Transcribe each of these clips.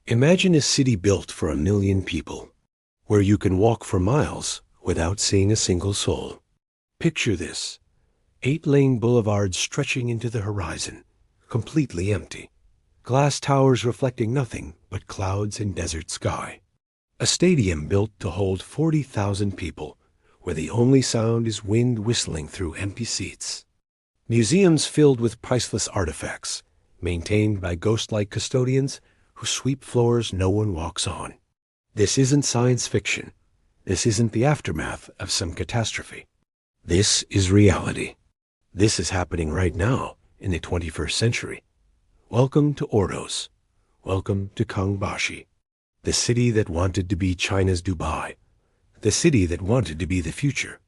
Imagine a city built for 1 million people, where you can walk for miles without seeing a single soul. Picture this: 8-lane boulevards stretching into the horizon, completely empty. Glass towers reflecting nothing but clouds and desert sky. A stadium built to hold 40,000 people, where the only sound is wind whistling through empty seats. Museums filled with priceless artifacts, maintained by ghost-like custodians who sweep floors no one walks on. This isn't science fiction. This isn't the aftermath of some catastrophe. This is reality. This is happening right now in the 21st century. Welcome to Ordos. Welcome to Kangbashi, the city that wanted to be China's Dubai, the city that wanted to be the future.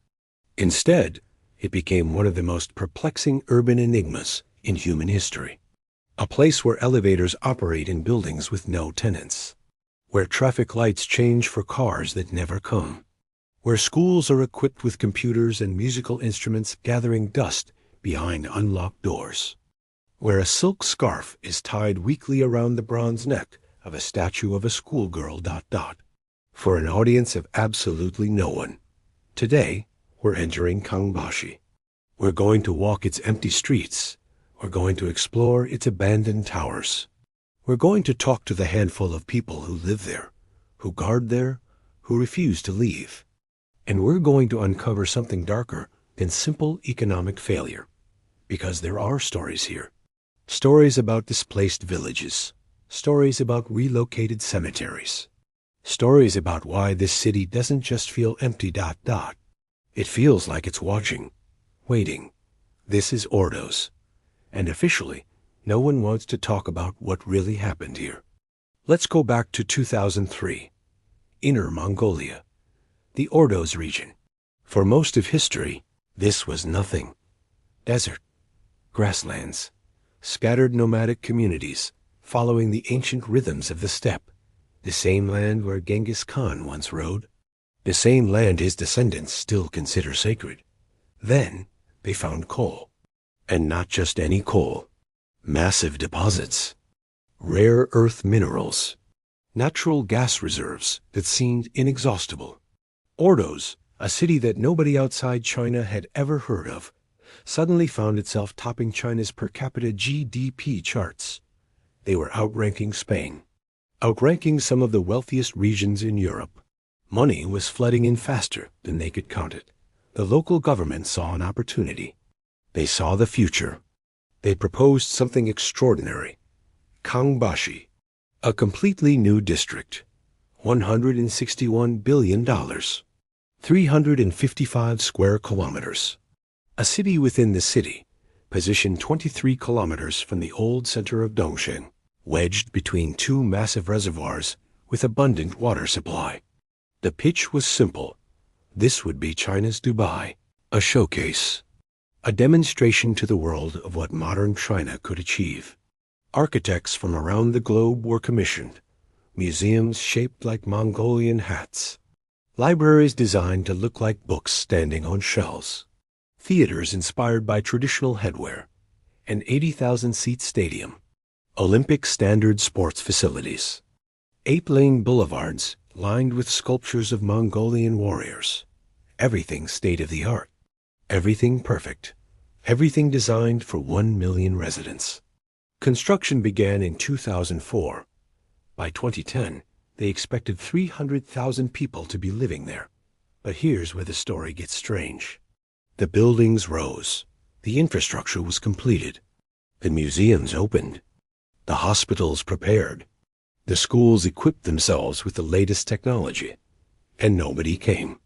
Instead, it became one of the most perplexing urban enigmas in human history. A place where elevators operate in buildings with no tenants, where traffic lights change for cars that never come, where schools are equipped with computers and musical instruments gathering dust behind unlocked doors, where a silk scarf is tied weakly around the bronze neck of a statue of a schoolgirl ... for an audience of absolutely no one. Today, we're entering Kangbashi. We're going to walk its empty streets. We're going to explore its abandoned towers. We're going to talk to the handful of people who live there, who guard there, who refuse to leave. And we're going to uncover something darker than simple economic failure. Because there are stories here. Stories about displaced villages. Stories about relocated cemeteries. Stories about why this city doesn't just feel empty ... It feels like it's watching, waiting. This is Ordos. And officially, no one wants to talk about what really happened here. Let's go back to 2003. Inner Mongolia, the Ordos region. For most of history, this was nothing. Desert, grasslands, scattered nomadic communities following the ancient rhythms of the steppe. The same land where Genghis Khan once rode. The same land his descendants still consider sacred. Then they found coal. And not just any coal. Massive deposits. Rare earth minerals. Natural gas reserves that seemed inexhaustible. Ordos, a city that nobody outside China had ever heard of, suddenly found itself topping China's per capita GDP charts. They were outranking Spain. Outranking some of the wealthiest regions in Europe. Money was flooding in faster than they could count it. The local government saw an opportunity. They saw the future. They proposed something extraordinary. Kangbashi, a completely new district. $161 billion. 355 square kilometers. A city within the city, positioned 23 kilometers from the old center of Dongsheng, wedged between two massive reservoirs with abundant water supply. The pitch was simple. This would be China's Dubai, a showcase, a demonstration to the world of what modern China could achieve. Architects from around the globe were commissioned, museums shaped like Mongolian hats, libraries designed to look like books standing on shelves, theaters inspired by traditional headwear, an 80,000-seat stadium, Olympic standard sports facilities, 8-lane boulevards lined with sculptures of Mongolian warriors. Everything state-of-the-art. Everything perfect. Everything designed for 1 million residents. Construction began in 2004. By 2010, they expected 300,000 people to be living there. But here's where the story gets strange. The buildings rose. The infrastructure was completed. The museums opened. The hospitals prepared. The schools equipped themselves with the latest technology. And nobody came.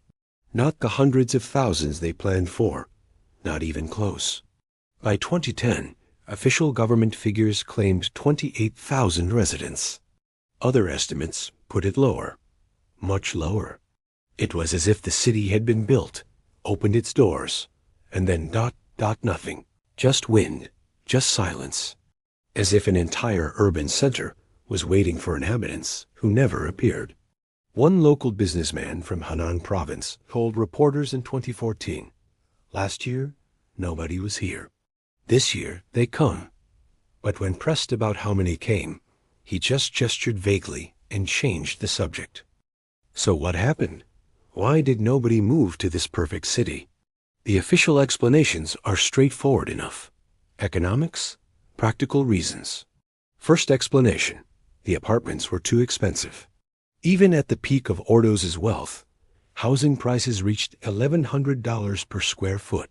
Not the hundreds of thousands they planned for. Not even close. By 2010, official government figures claimed 28,000 residents. Other estimates put it lower. Much lower. It was as if the city had been built, opened its doors, and then ... nothing. Just wind. Just silence. As if an entire urban center was waiting for inhabitants who never appeared. One local businessman from Henan province told reporters in 2014, "Last year, nobody was here. This year, they come." But when pressed about how many came, He just gestured vaguely and changed the subject. So what happened? Why did nobody move to this perfect city? The official explanations are straightforward enough. Economics, practical reasons. First explanation: the apartments were too expensive. Even at the peak of Ordos' wealth, housing prices reached $1,100 per square foot.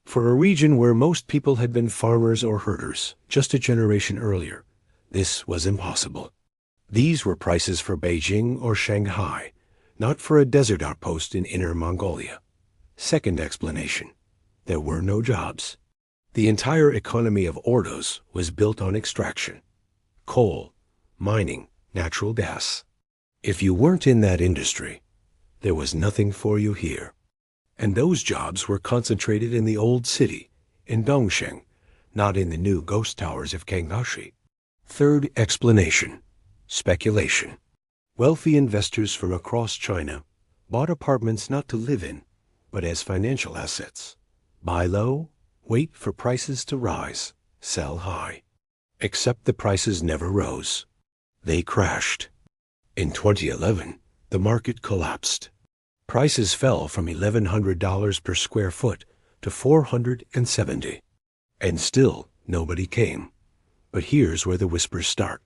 For a region where most people had been farmers or herders just a generation earlier, this was impossible. These were prices for Beijing or Shanghai, not for a desert outpost in Inner Mongolia. Second explanation: there were no jobs. The entire economy of Ordos was built on extraction. Coal, mining, natural gas. If you weren't in that industry, there was nothing for you here. And those jobs were concentrated in the old city, in Dongsheng, not in the new ghost towers of Kangbashi. Third explanation: speculation. Wealthy investors from across China bought apartments not to live in, but as financial assets. Buy low, wait for prices to rise, sell high. Except the prices never rose. They crashed. In 2011, the market collapsed. Prices fell from $1,100 per square foot to $470. And still, nobody came. But here's where the whispers start.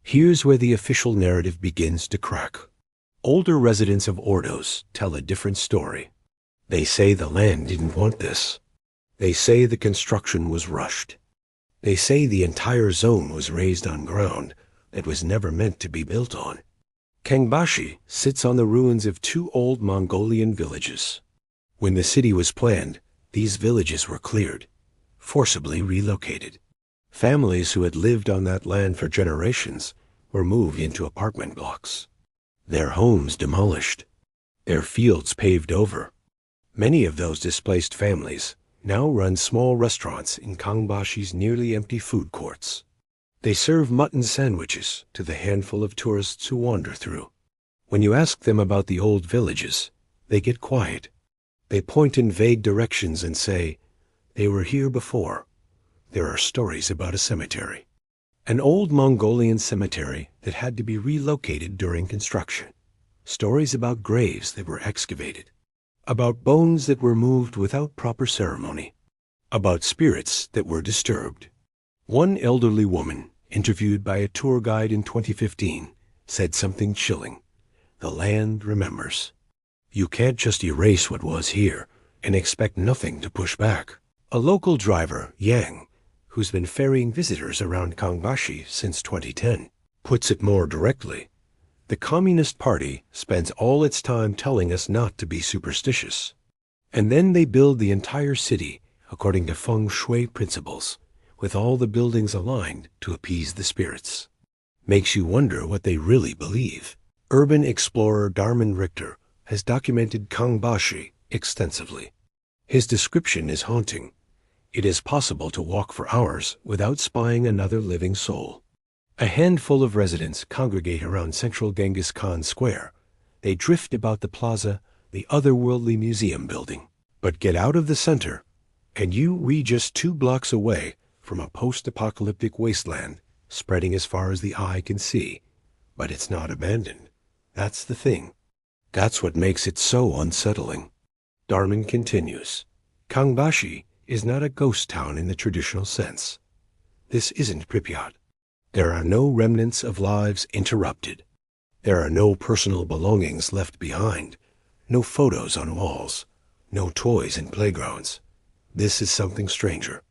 Here's where the official narrative begins to crack. Older residents of Ordos tell a different story. They say the land didn't want this. They say the construction was rushed. They say the entire zone was raised on ground that was never meant to be built on. Kangbashi sits on the ruins of two old Mongolian villages. When the city was planned, these villages were cleared, forcibly relocated. Families who had lived on that land for generations were moved into apartment blocks. Their homes demolished, their fields paved over. Many of those displaced families now run small restaurants in Kangbashi's nearly empty food courts. They serve mutton sandwiches to the handful of tourists who wander through. When you ask them about the old villages, they get quiet. They point in vague directions and say, "They were here before. There are stories about a cemetery." An old Mongolian cemetery that had to be relocated during construction. Stories about graves that were excavated. About bones that were moved without proper ceremony. About spirits that were disturbed. One elderly woman, interviewed by a tour guide in 2015, said something chilling. The land remembers. You can't just erase what was here and expect nothing to push back. A local driver, Yang, who's been ferrying visitors around Kangbashi since 2010, puts it more directly. The Communist Party spends all its time telling us not to be superstitious. And then they build the entire city according to feng shui principles, with all the buildings aligned to appease the spirits. Makes you wonder what they really believe. Urban explorer Darman Richter has documented Kangbashi extensively. His description is haunting. It is possible to walk for hours without spying another living soul. A handful of residents congregate around central Genghis Khan Square. They drift about the plaza, the otherworldly museum building. But get out of the center, and you read just 2 blocks away from a post-apocalyptic wasteland spreading as far as the eye can see. But it's not abandoned. That's the thing. That's what makes it so unsettling. Darman continues. Kangbashi is not a ghost town in the traditional sense. This isn't Pripyat. There are no remnants of lives interrupted. There are no personal belongings left behind, no photos on walls, no toys in playgrounds. This is something stranger.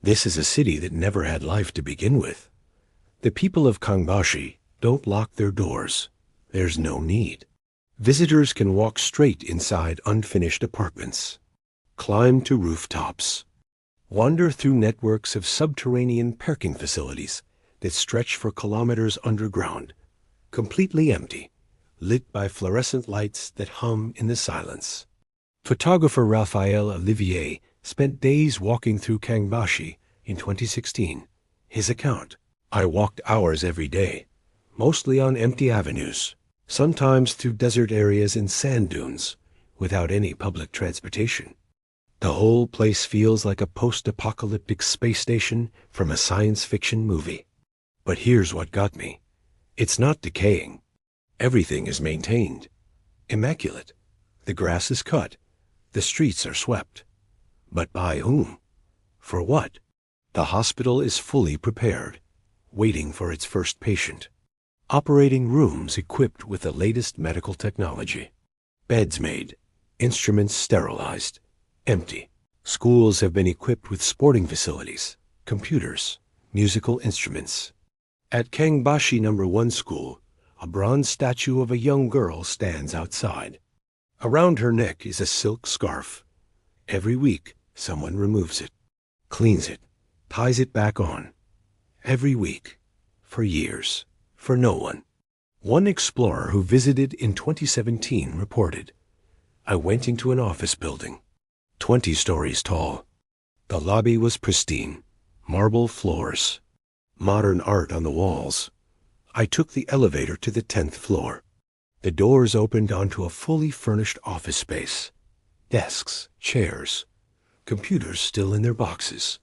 This is a city that never had life to begin with. The people of Kangbashi don't lock their doors. There's no need. Visitors can walk straight inside unfinished apartments, climb to rooftops, wander through networks of subterranean parking facilities that stretch for kilometers underground, completely empty, lit by fluorescent lights that hum in the silence. Photographer Raphael Olivier spent days walking through Kangbashi in 2016. His account: I walked hours every day, mostly on empty avenues, sometimes through desert areas and sand dunes, without any public transportation. The whole place feels like a post-apocalyptic space station from a science fiction movie. But here's what got me. It's not decaying. Everything is maintained. Immaculate. The grass is cut. The streets are swept. But by whom? For what? The hospital is fully prepared, waiting for its first patient. Operating rooms equipped with the latest medical technology. Beds made. Instruments sterilized. Empty. Schools have been equipped with sporting facilities, computers, musical instruments. At Kangbashi No. 1 school, a bronze statue of a young girl stands outside. Around her neck is a silk scarf. Every week, someone removes it, cleans it, ties it back on. Every week, for years, for no one. One explorer who visited in 2017 reported, "I went into an office building, 20 stories tall. The lobby was pristine, marble floors, modern art on the walls. I took the elevator to the 10th floor. The doors opened onto a fully furnished office space. Desks, chairs, computers still in their boxes,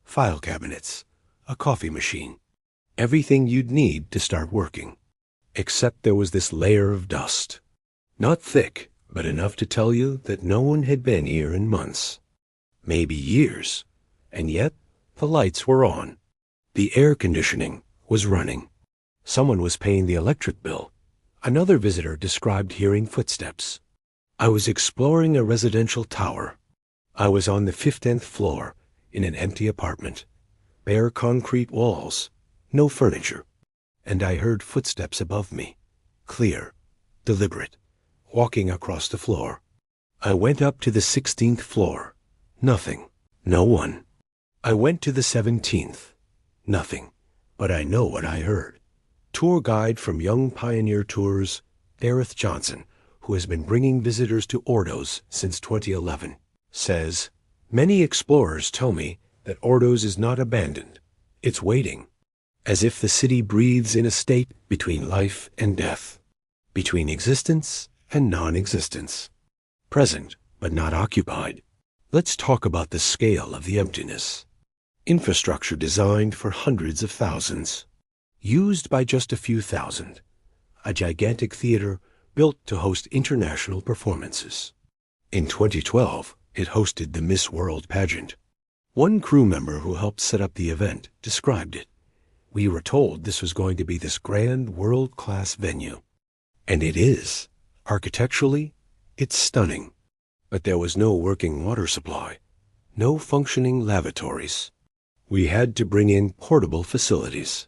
file cabinets, a coffee machine. Everything you'd need to start working. Except there was this layer of dust. Not thick, but enough to tell you that no one had been here in months. Maybe years. And yet, the lights were on. The air conditioning was running. Someone was paying the electric bill. Another visitor described hearing footsteps. I was exploring a residential tower. I was on the 15th floor in an empty apartment. Bare concrete walls, no furniture. And I heard footsteps above me, clear, deliberate, walking across the floor. I went up to the 16th floor. Nothing. No one. I went to the 17th. Nothing. But I know what I heard. Tour guide from Young Pioneer Tours, Gareth Johnson, who has been bringing visitors to Ordos since 2011, says, "Many explorers tell me that Ordos is not abandoned. It's waiting. As if the city breathes in a state between life and death, between existence and non-existence. Present, but not occupied." Let's talk about the scale of the emptiness. Infrastructure designed for hundreds of thousands, used by just a few thousand. A gigantic theater built to host international performances. In 2012, it hosted the Miss World pageant. One crew member who helped set up the event described it. "We were told this was going to be this grand world-class venue." And it is. Architecturally, it's stunning. But there was no working water supply, no functioning lavatories. We had to bring in portable facilities.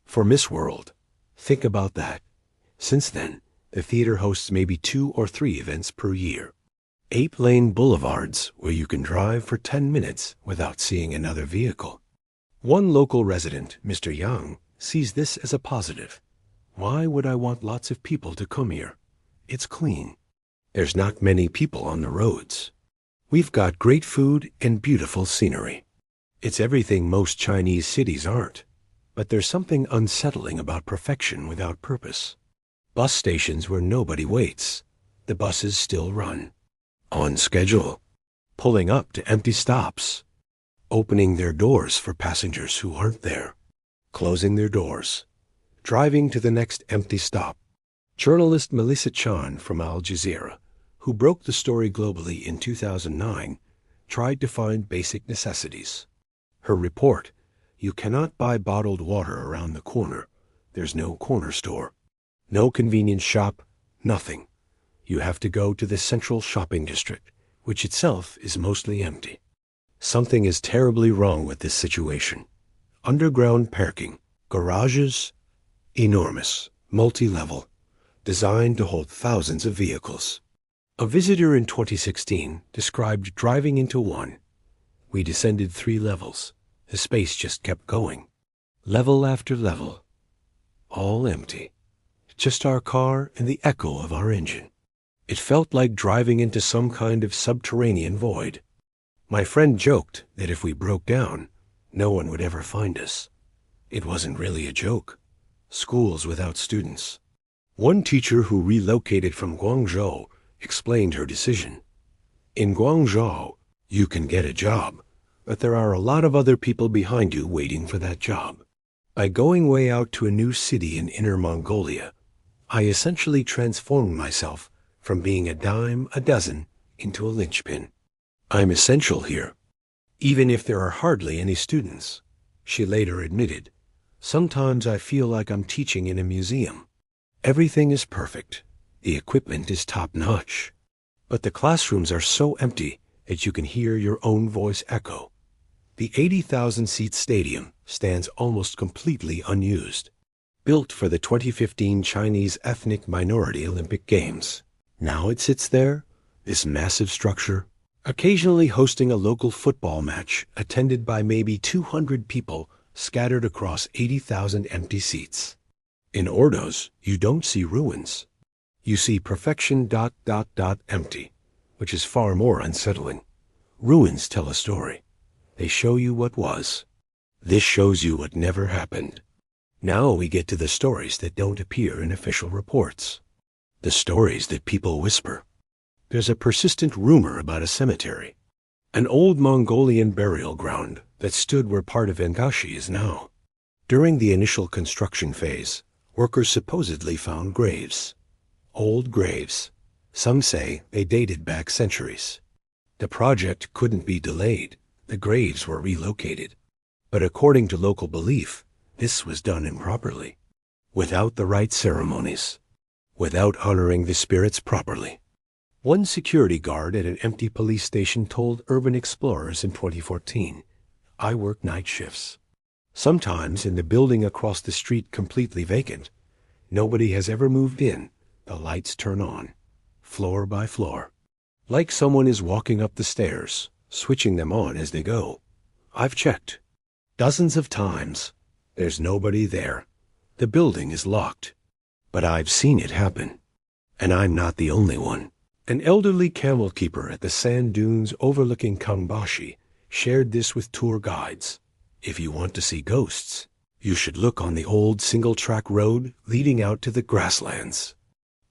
For Miss World, think about that. Since then, the theater hosts maybe 2 or 3 events per year. 8-lane boulevards where you can drive for 10 minutes without seeing another vehicle. One local resident, Mr. Yang, sees this as a positive. "Why would I want lots of people to come here? It's clean. There's not many people on the roads. We've got great food and beautiful scenery. It's everything most Chinese cities aren't. But there's something unsettling about perfection without purpose. Bus stations where nobody waits. The buses still run. On schedule. Pulling up to empty stops. Opening their doors for passengers who aren't there. Closing their doors. Driving to the next empty stop." Journalist Melissa Chan from Al Jazeera, who broke the story globally in 2009, tried to find basic necessities. Her report, "You cannot buy bottled water around the corner. There's no corner store. No convenience shop, nothing. You have to go to the central shopping district, which itself is mostly empty." Something is terribly wrong with this situation. Underground parking, garages, enormous, multi-level, designed to hold thousands of vehicles. A visitor in 2016 described driving into one. "We descended 3 levels. The space just kept going. Level after level. All empty. Just our car and the echo of our engine. It felt like driving into some kind of subterranean void. My friend joked that if we broke down, no one would ever find us. It wasn't really a joke. Schools without students." One teacher who relocated from Guangzhou explained her decision. "In Guangzhou, you can get a job, but there are a lot of other people behind you waiting for that job. By going way out to a new city in Inner Mongolia, I essentially transformed myself from being a dime a dozen into a linchpin. I'm essential here, even if there are hardly any students, she later admitted. Sometimes I feel like I'm teaching in a museum. Everything is perfect. The equipment is top-notch. But the classrooms are so empty that you can hear your own voice echo. The 80,000-seat stadium stands almost completely unused. Built for the 2015 Chinese Ethnic Minority Olympic Games. Now it sits there, this massive structure, occasionally hosting a local football match attended by maybe 200 people scattered across 80,000 empty seats. In Ordos, you don't see ruins. You see perfection ... empty, which is far more unsettling. Ruins tell a story. They show you what was. This shows you what never happened. Now we get to the stories that don't appear in official reports. The stories that people whisper. There's a persistent rumor about a cemetery, an old Mongolian burial ground that stood where part of Kangbashi is now. During the initial construction phase, workers supposedly found graves. Old graves. Some say they dated back centuries. The project couldn't be delayed. The graves were relocated. But according to local belief, this was done improperly, without the right ceremonies, without honoring the spirits properly. One security guard at an empty police station told Urban Explorers in 2014, "I work night shifts. Sometimes in the building across the street completely vacant, nobody has ever moved in, the lights turn on, floor by floor. Like someone is walking up the stairs, switching them on as they go. I've checked. Dozens of times. There's nobody there. The building is locked. But I've seen it happen. And I'm not the only one." An elderly camel keeper at the sand dunes overlooking Kangbashi shared this with tour guides. If you want to see ghosts, you should look on the old single-track road leading out to the grasslands.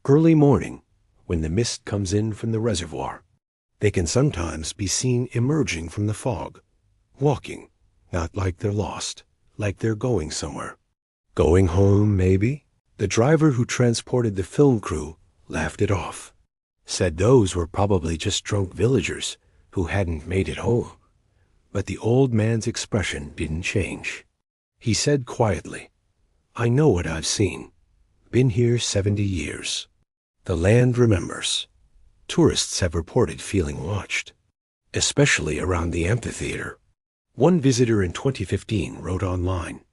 Early morning, when the mist comes in from the reservoir, they can sometimes be seen emerging from the fog, walking, not like they're lost, like they're going somewhere. Going home, maybe? The driver who transported the film crew laughed it off. Said those were probably just drunk villagers who hadn't made it home. But the old man's expression didn't change. He said quietly, "I know what I've seen. Been here 70 years. The land remembers." Tourists have reported feeling watched, especially around the amphitheater. One visitor in 2015 wrote online,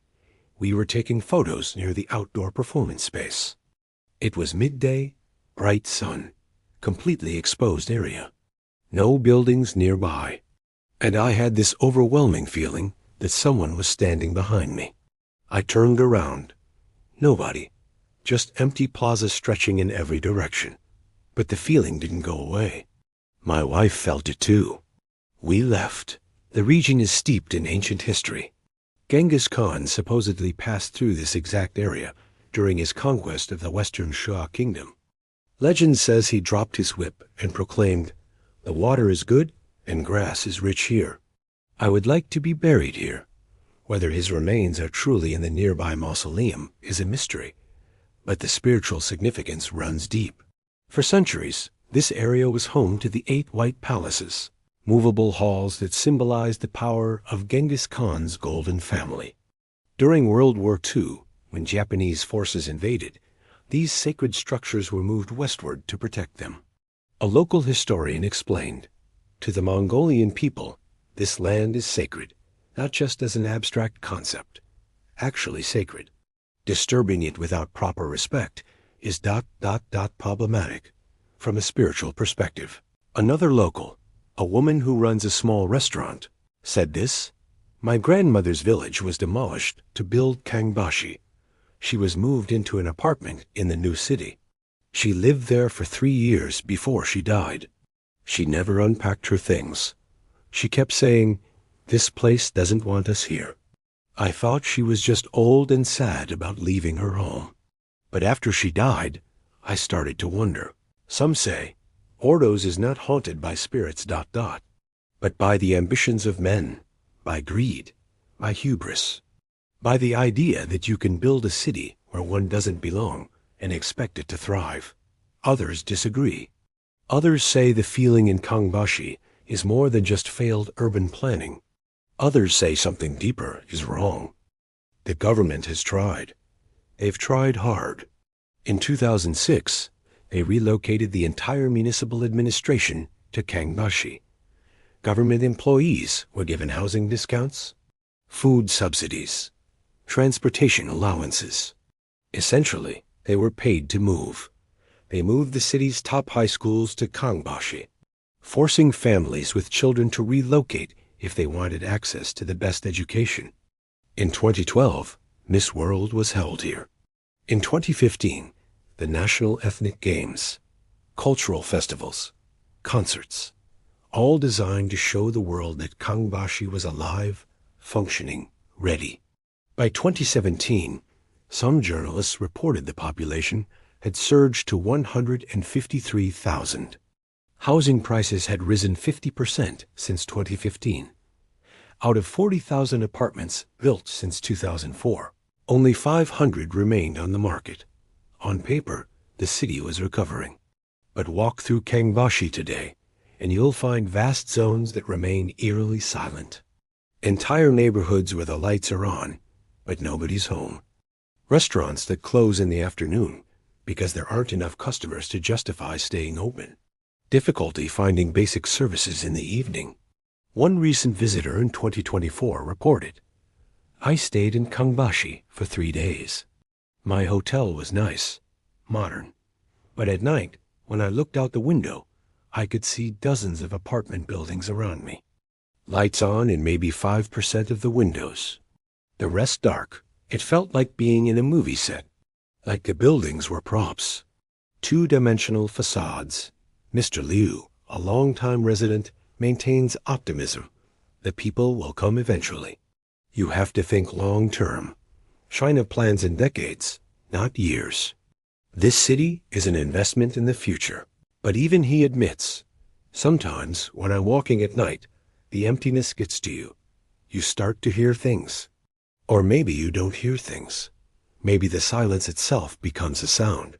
"We were taking photos near the outdoor performance space. It was midday, bright sun, completely exposed area. No buildings nearby. And I had this overwhelming feeling that someone was standing behind me. I turned around. Nobody. Just empty plaza stretching in every direction. But the feeling didn't go away. My wife felt it too. We left. The region is steeped in ancient history. Genghis Khan supposedly passed through this exact area during his conquest of the Western Shah kingdom. Legend says he dropped his whip and proclaimed, 'The water is good and grass is rich here. I would like to be buried here.' Whether his remains are truly in the nearby mausoleum is a mystery, but the spiritual significance runs deep. For centuries, this area was home to the 8 white palaces, movable halls that symbolized the power of Genghis Khan's golden family. During World War II, when Japanese forces invaded, these sacred structures were moved westward to protect them. A local historian explained, "To the Mongolian people, this land is sacred, not just as an abstract concept, actually sacred. Disturbing it without proper respect is ... problematic from a spiritual perspective." Another local, a woman who runs a small restaurant, said this, "My grandmother's village was demolished to build Kangbashi. She was moved into an apartment in the new city. She lived there for 3 years before she died. She never unpacked her things. She kept saying, 'This place doesn't want us here.' I thought she was just old and sad about leaving her home. But after she died, I started to wonder. Some say, Ordos is not haunted by spirits ... but by the ambitions of men, by greed, by hubris, by the idea that you can build a city where one doesn't belong and expect it to thrive. Others disagree. Others say the feeling in Kangbashi is more than just failed urban planning. Others say something deeper is wrong. The government has tried. They've tried hard. In 2006, they relocated the entire municipal administration to Kangbashi. Government employees were given housing discounts, food subsidies, transportation allowances. Essentially, they were paid to move. They moved the city's top high schools to Kangbashi, forcing families with children to relocate if they wanted access to the best education. In 2012, Miss World was held here. In 2015, the National Ethnic Games, cultural festivals, concerts, all designed to show the world that Kangbashi was alive, functioning, ready. By 2017, some journalists reported the population had surged to 153,000. Housing prices had risen 50% since 2015. Out of 40,000 apartments built since 2004, only 500 remained on the market. On paper, the city was recovering. But walk through Kangbashi today, and you'll find vast zones that remain eerily silent. Entire neighborhoods where the lights are on, but nobody's home. Restaurants that close in the afternoon because there aren't enough customers to justify staying open. Difficulty finding basic services in the evening. One recent visitor in 2024 reported, "I stayed in Kangbashi for 3 days. My hotel was nice, modern, but at night, when I looked out the window, I could see dozens of apartment buildings around me. Lights on in maybe 5% of the windows. The rest dark. It felt like being in a movie set, like the buildings were props. Two-dimensional facades." Mr. Liu, a longtime resident, maintains optimism. The people will come eventually. You have to think long-term. China plans in decades, not years. This city is an investment in the future. But even he admits, sometimes when I'm walking at night, the emptiness gets to you. You start to hear things. Or maybe you don't hear things. Maybe the silence itself becomes a sound.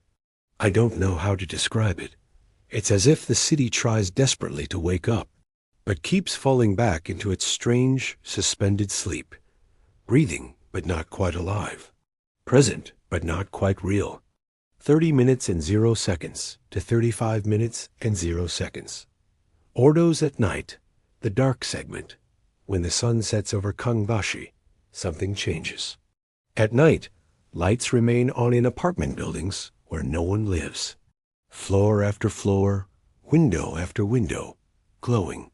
I don't know how to describe it. It's as if the city tries desperately to wake up, but keeps falling back into its strange, suspended sleep. Breathing, but not quite alive. Present, but not quite real. 30 minutes and 0 seconds to 35 minutes and 0 seconds. Ordos at night, the dark segment. When the sun sets over Kangbashi, something changes. At night, lights remain on in apartment buildings where no one lives. Floor after floor, window after window, glowing,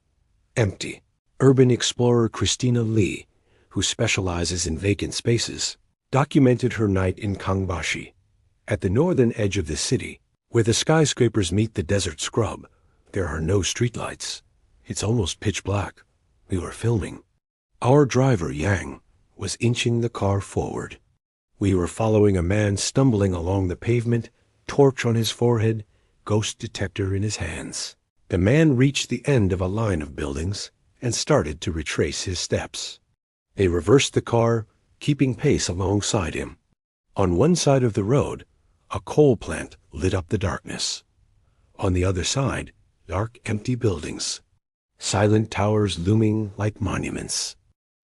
empty. Urban explorer Christina Lee, who specializes in vacant spaces, documented her night in Kangbashi. At the northern edge of the city, where the skyscrapers meet the desert scrub, there are no streetlights. It's almost pitch black. We were filming. Our driver, Yang, was inching the car forward. We were following a man stumbling along the pavement, torch on his forehead, ghost detector in his hands. The man reached the end of a line of buildings and started to retrace his steps. They reversed the car, keeping pace alongside him. On one side of the road, a coal plant lit up the darkness. On the other side, dark, empty buildings. Silent towers looming like monuments.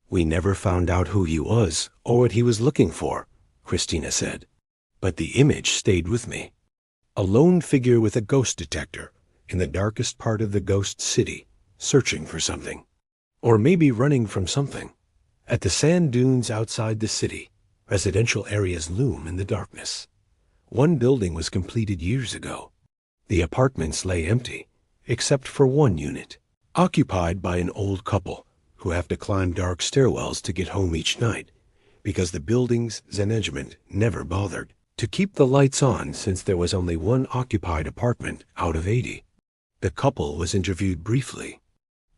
We never found out who he was or what he was looking for, Christina said. But the image stayed with me. A lone figure with a ghost detector in the darkest part of the ghost city, searching for something. Or maybe running from something. At the sand dunes outside the city, residential areas loom in the darkness. One building was completed years ago. The apartments lay empty, except for one unit, occupied by an old couple who have to climb dark stairwells to get home each night, because the building's management never bothered to keep the lights on since there was only one occupied apartment out of 80. The couple was interviewed briefly.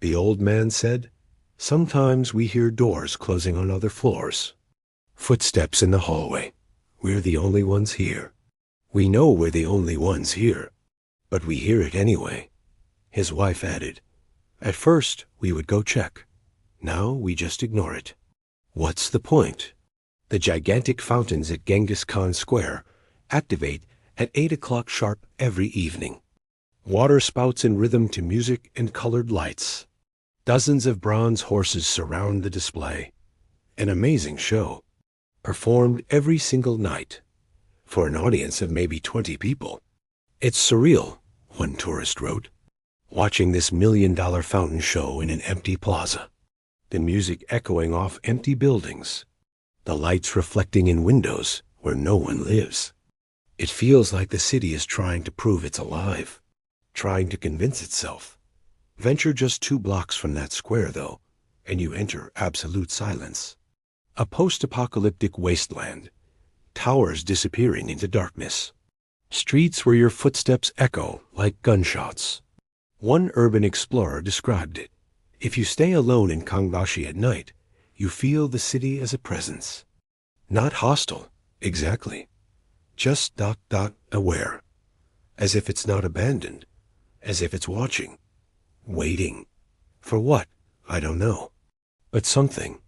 The old man said, "Sometimes we hear doors closing on other floors. Footsteps in the hallway. We're the only ones here. We know we're the only ones here, but we hear it anyway." His wife added, "At first, we would go check. Now we just ignore it. What's the point?" The gigantic fountains at Genghis Khan Square activate at 8 o'clock sharp every evening. Water spouts in rhythm to music and colored lights. Dozens of bronze horses surround the display. An amazing show, performed every single night, for an audience of maybe 20 people. It's surreal, one tourist wrote, watching this $1 million fountain show in an empty plaza. The music echoing off empty buildings, the lights reflecting in windows where no one lives. It feels like the city is trying to prove it's alive, trying to convince itself. Venture just 2 blocks from that square, though, and you enter absolute silence. A post-apocalyptic wasteland, towers disappearing into darkness, streets where your footsteps echo like gunshots. One urban explorer described it. If you stay alone in Kangbashi at night, you feel the city as a presence. Not hostile, exactly. Just ... aware. As if it's not abandoned. As if it's watching. Waiting. For what? I don't know. But something.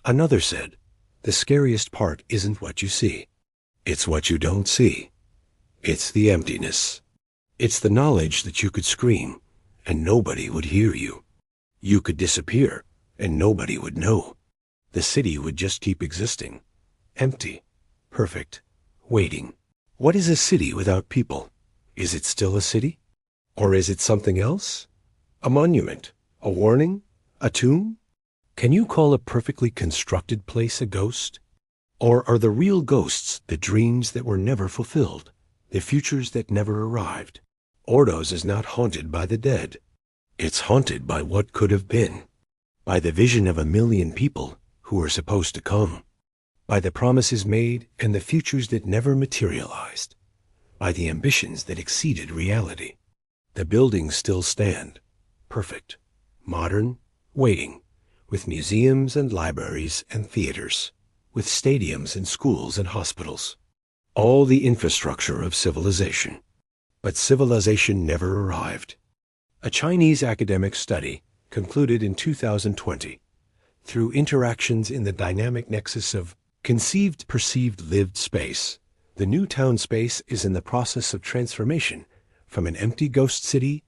Another said, the scariest part isn't what you see. It's what you don't see. It's the emptiness. It's the knowledge that you could scream, and nobody would hear you. You could disappear, and nobody would know. The city would just keep existing. Empty. Perfect. Waiting. What is a city without people? Is it still a city? Or is it something else? A monument? A warning? A tomb? Can you call a perfectly constructed place a ghost? Or are the real ghosts the dreams that were never fulfilled, the futures that never arrived? Ordos is not haunted by the dead. It's haunted by what could have been, by the vision of 1 million people who are supposed to come, by the promises made and the futures that never materialized, by the ambitions that exceeded reality. The buildings still stand, perfect, modern, waiting, with museums and libraries and theaters, with stadiums and schools and hospitals, all the infrastructure of civilization. But civilization never arrived. A Chinese academic study concluded in 2020, through interactions in the dynamic nexus of conceived, perceived, lived space, the new town space is in the process of transformation from an empty ghost city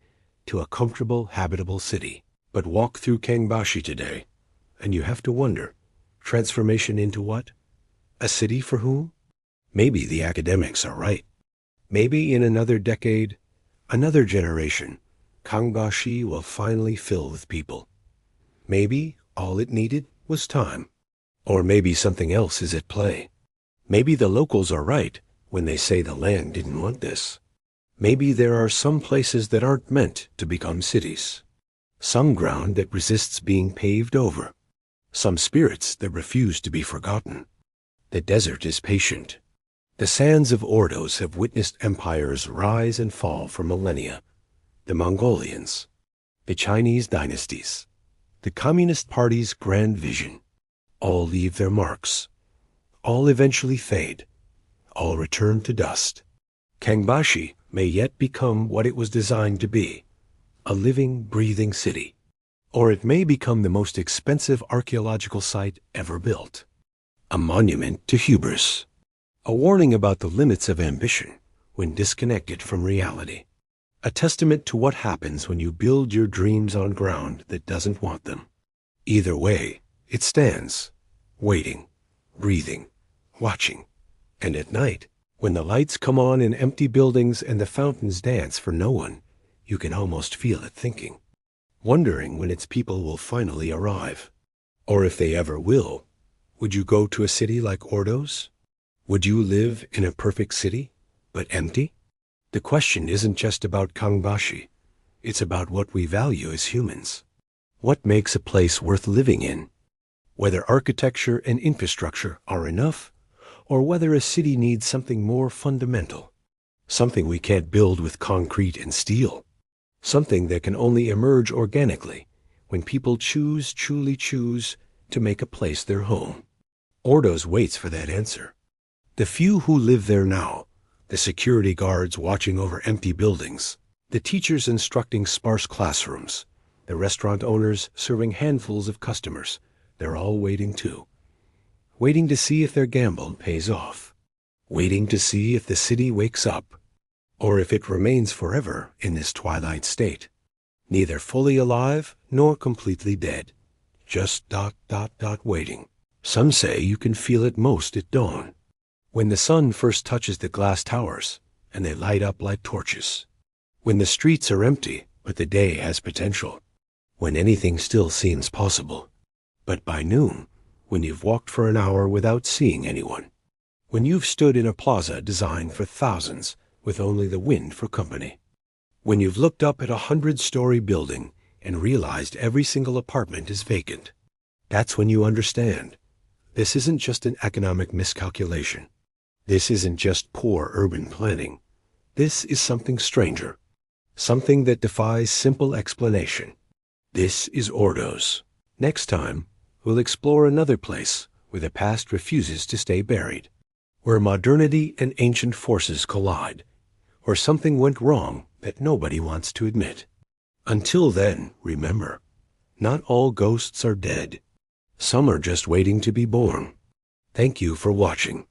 to a comfortable, habitable city. But walk through Kangbashi today, and you have to wonder, transformation into what? A city for whom? Maybe the academics are right. Maybe in another decade, another generation, Kangbashi will finally fill with people. Maybe all it needed was time. Or maybe something else is at play. Maybe the locals are right when they say the land didn't want this. Maybe there are some places that aren't meant to become cities. Some ground that resists being paved over. Some spirits that refuse to be forgotten. The desert is patient. The sands of Ordos have witnessed empires rise and fall for millennia. The Mongolians, the Chinese dynasties, the Communist Party's grand vision, all leave their marks. All eventually fade. All return to dust. Kangbashi may yet become what it was designed to be, a living, breathing city. Or it may become the most expensive archaeological site ever built. A monument to hubris. A warning about the limits of ambition when disconnected from reality. A testament to what happens when you build your dreams on ground that doesn't want them. Either way, it stands, waiting, breathing, watching. And at night, when the lights come on in empty buildings and the fountains dance for no one, you can almost feel it thinking, wondering when its people will finally arrive. Or if they ever will. Would you go to a city like Ordos? Would you live in a perfect city, but empty? The question isn't just about Kangbashi. It's about what we value as humans. What makes a place worth living in? Whether architecture and infrastructure are enough, or whether a city needs something more fundamental. Something we can't build with concrete and steel. Something that can only emerge organically when people truly choose, to make a place their home. Ordos waits for that answer. The few who live there now, the security guards watching over empty buildings, the teachers instructing sparse classrooms, the restaurant owners serving handfuls of customers, they're all waiting too. waiting to see if their gamble pays off, waiting to see if the city wakes up, or if it remains forever in this twilight state, neither fully alive nor completely dead, just ... waiting. Some say you can feel it most at dawn, when the sun first touches the glass towers and they light up like torches, when the streets are empty but the day has potential, when anything still seems possible. But by noon, when you've walked for an hour without seeing anyone, when you've stood in a plaza designed for thousands with only the wind for company, when you've looked up at a 100-story building and realized every single apartment is vacant, that's when you understand. This isn't just an economic miscalculation. This isn't just poor urban planning. This is something stranger, something that defies simple explanation. This is Ordos. Next time, we'll explore another place where the past refuses to stay buried, where modernity and ancient forces collide, or something went wrong that nobody wants to admit. Until then, remember, not all ghosts are dead. Some are just waiting to be born. Thank you for watching.